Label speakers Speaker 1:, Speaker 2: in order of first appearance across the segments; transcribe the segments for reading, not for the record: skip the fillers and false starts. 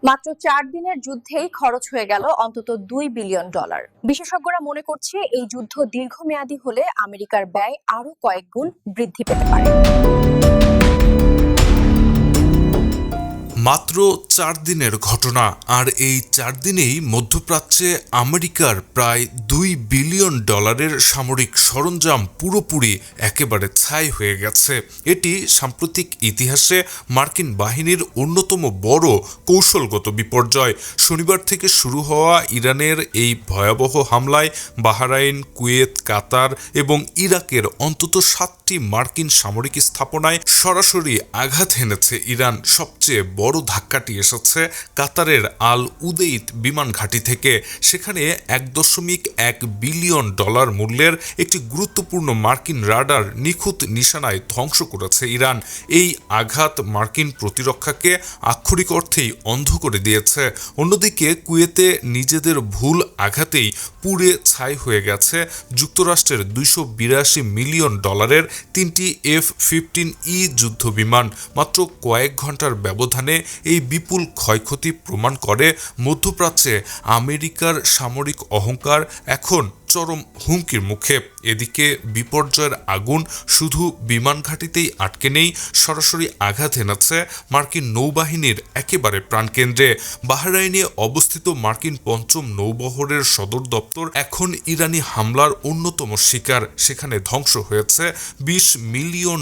Speaker 1: মাত্র 4 দিনের যুদ্ধেই খরচ হয়ে গেল অন্তত $2 বিলিয়ন। বিশেষজ্ঞরা মনে করছে এই যুদ্ধ দীর্ঘমেয়াদী হলে আমেরিকার ব্যয় আরো কয়েক গুণ বৃদ্ধি পেতে পারে।
Speaker 2: মাত্র 4 দিনের ঘটনা, আর এই 4 দিনেই মধ্যপ্রাচ্যে আমেরিকার প্রায় $2 বিলিয়ন সামরিক সরঞ্জাম পুরোপুরি একেবারে ছাই হয়ে গেছে। এটি সাম্প্রতিক ইতিহাসে মার্কিন বাহিনীর অন্যতম বড় কৌশলগত বিপর্যয়। শনিবার থেকে শুরু হওয়া ইরানের এই ভয়াবহ হামলায় বাহরাইন, কুয়েত, কাতার এবং ইরাকের অন্তত 7টি মার্কিন সামরিক স্থাপনায় সরাসরি আঘাত হেনেছে ইরান। সবচেয়ে বড় ধাক্কাটি এসেছে কাতারের আল উদেইদ বিমান ঘাঁটি থেকে। সেখানে $1.1 বিলিয়ন মূল্যের একটি গুরুত্বপূর্ণ মার্কিন রাডার নিখুঁত নিশানায় ধ্বংস করেছে ইরান। এই আঘাত মার্কিন প্রতিরক্ষাকে আক্ষরিক অর্থেই অন্ধ করে দিয়েছে। অন্যদিকে কুয়েতে নিজেদের ভুল আঘাতেই পুড়ে ছাই হয়ে গেছে যুক্তরাষ্ট্রের $282 মিলিয়ন 3টি F-15E যুদ্ধ বিমান। মাত্র কয়েক ঘন্টার ব্যবধানে এই বিপুল ক্ষয়ক্ষতি প্রমাণ করে মধ্যপ্রাচ্যে আমেরিকার সামরিক অহংকার এখন চরম হুমকির মুখে। এদিকে বিপর্যয়ের আগুন শুধু বিমান ঘাঁটিতেই আটকে নেই, সরাসরি আঘাত হেনেছে মার্কিন নৌবাহিনীর একেবারে প্রাণকেন্দ্রে। বাহরাইনে অবস্থিত মার্কিন 5ম নৌবহরের সদর দপ্তর এখন ইরানি হামলার অন্যতম শিকার। সেখানে ধ্বংস হয়েছে $20 মিলিয়ন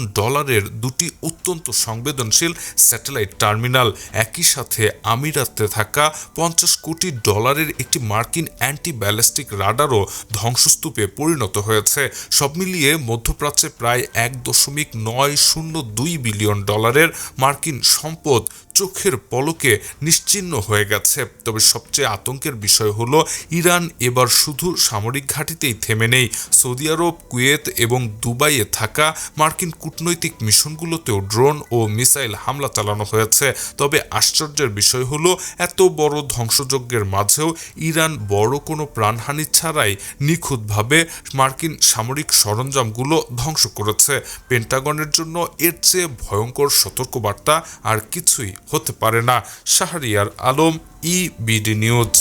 Speaker 2: দুটি অত্যন্ত সংবেদনশীল স্যাটেলাইট টার্মিনাল। একই সাথে আমিরাতে থাকা $50 কোটি একটি মার্কিন অ্যান্টি ব্যালিস্টিক রাডারও ধ্বংসস্তূপে পরিণত হয়েছে। সব মিলিয়ে মধ্যপ্রাচ্যে প্রায় $1.902 বিলিয়ন মার্কিন সম্পদ চোখের পলকে নিশ্চিহ্ন হয়ে গেছে। তবে সবচেয়ে আতঙ্কের বিষয় হলো ইরান এবার শুধু সামরিক ঘাঁটিতেই থেমে নেই। সৌদি আরব, কুয়েত এবং দুবাইয়ে থাকা মার্কিন কূটনৈতিক মিশনগুলোতেও ড্রোন ও মিসাইল হামলা চালানো হয়েছে। তবে আশ্চর্যের বিষয় হলো এত বড় ধ্বংসযজ্ঞের মাঝেও ইরান বড় কোনো প্রাণহানি ছাড়াই নিখুঁতভাবে মার্কিন সামরিক সরঞ্জামগুলো ধ্বংস করেছে। পেন্টাগনের জন্য এর চেয়ে ভয়ঙ্কর সতর্কবার্তা আর কিছুই হতে পারে না। Shahriar Alam, EBD news.